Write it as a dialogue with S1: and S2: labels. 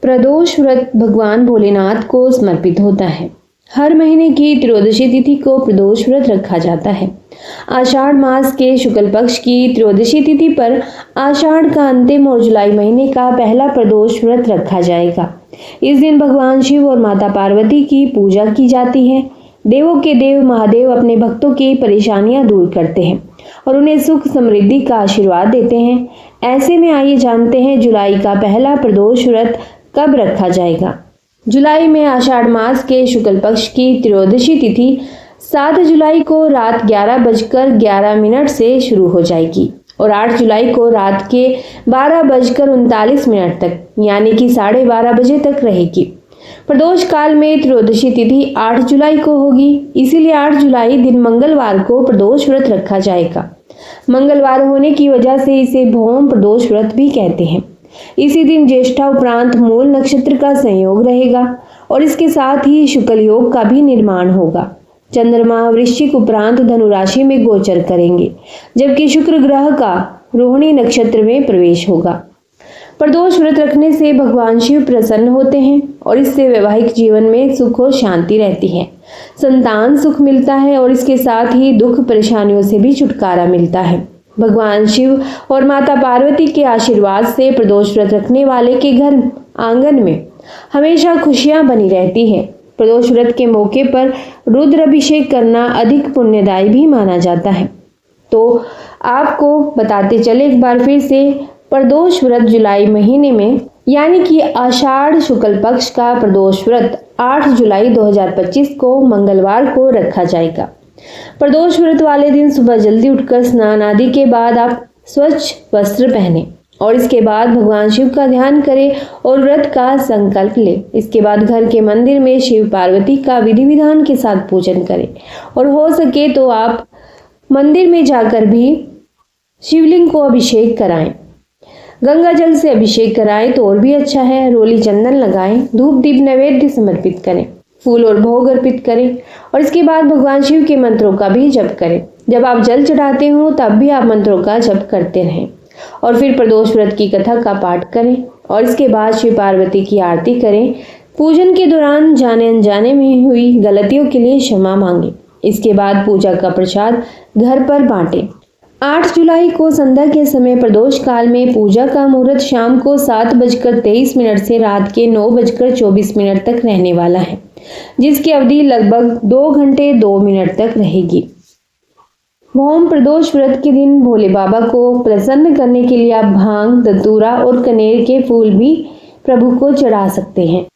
S1: प्रदोष व्रत भगवान भोलेनाथ को समर्पित होता है। हर महीने की त्रयोदशी तिथि को प्रदोष व्रत रखा जाता है। आषाढ़ मास के शुक्ल पक्ष की त्रयोदशी तिथि पर आषाढ़ का अंतिम और जुलाई महीने का पहला प्रदोष व्रत रखा जाएगा। इस दिन भगवान शिव और माता पार्वती की पूजा की जाती है। देवों के देव महादेव अपने भक्तों की परेशानियां दूर करते हैं और उन्हें सुख समृद्धि का आशीर्वाद देते हैं। ऐसे में आइए जानते हैं जुलाई का पहला प्रदोष व्रत कब रखा जाएगा। जुलाई में आषाढ़ मास के शुक्ल पक्ष की त्रयोदशी तिथि 7 जुलाई को रात 11:11 से शुरू हो जाएगी और 8 जुलाई को रात के 12:39 तक यानी कि 12:30 बजे तक रहेगी। प्रदोष काल में त्रयोदशी तिथि 8 जुलाई को होगी, इसीलिए 8 जुलाई दिन मंगलवार को प्रदोष व्रत रखा जाएगा। मंगलवार होने की वजह से इसे भौम प्रदोष व्रत भी कहते हैं। इसी दिन ज्येष्ठा उपरांत मूल नक्षत्र का संयोग रहेगा और इसके साथ ही शुक्ल योग का भी निर्माण होगा। चंद्रमा वृश्चिक उपरांत धनु राशि में गोचर करेंगे, जबकि शुक्र ग्रह का रोहिणी नक्षत्र में प्रवेश होगा। प्रदोष व्रत रखने से भगवान शिव प्रसन्न होते हैं और इससे वैवाहिक जीवन में सुख और शांति रहती है। संतान सुख मिलता है और इसके साथ ही दुख परेशानियों से भी छुटकारा मिलता है। भगवान शिव और माता पार्वती के आशीर्वाद से प्रदोष व्रत रखने वाले के घर आंगन में हमेशा खुशियां बनी रहती है। प्रदोष व्रत के मौके पर रुद्र अभिषेक करना अधिक पुण्यदायी भी माना जाता है। तो आपको बताते चले एक बार फिर से, प्रदोष व्रत जुलाई महीने में यानी कि आषाढ़ शुक्ल पक्ष का प्रदोष व्रत 8 जुलाई 2025 को मंगलवार को रखा जाएगा। प्रदोष व्रत वाले दिन सुबह जल्दी उठकर स्नान आदि के बाद आप स्वच्छ वस्त्र पहने और इसके बाद भगवान शिव का ध्यान करें और व्रत का संकल्प लें। इसके बाद घर के मंदिर में शिव पार्वती का विधि विधान के साथ पूजन करें और हो सके तो आप मंदिर में जाकर भी शिवलिंग को अभिषेक कराएं। गंगा जल से अभिषेक कराएं तो और भी अच्छा है। रोली चंदन लगाएं, धूप दीप नैवेद्य समर्पित करें, फूल और भोग अर्पित करें और इसके बाद भगवान शिव के मंत्रों का भी जप करें। जब आप जल चढ़ाते हो तब भी आप मंत्रों का जप करते रहें और फिर प्रदोष व्रत की कथा का पाठ करें और इसके बाद शिव पार्वती की आरती करें। पूजन के दौरान जाने अनजाने में हुई गलतियों के लिए क्षमा मांगे। इसके बाद पूजा का प्रसाद घर पर बांटें। 8 जुलाई को संध्या के समय प्रदोष काल में पूजा का मुहूर्त शाम को 7:23 से रात के 9:24 तक रहने वाला है, जिसकी अवधि लगभग 2 घंटे 2 मिनट तक रहेगी। भौम प्रदोष व्रत के दिन भोले बाबा को प्रसन्न करने के लिए आप भांग, धतूरा और कनेर के फूल भी प्रभु को चढ़ा सकते हैं।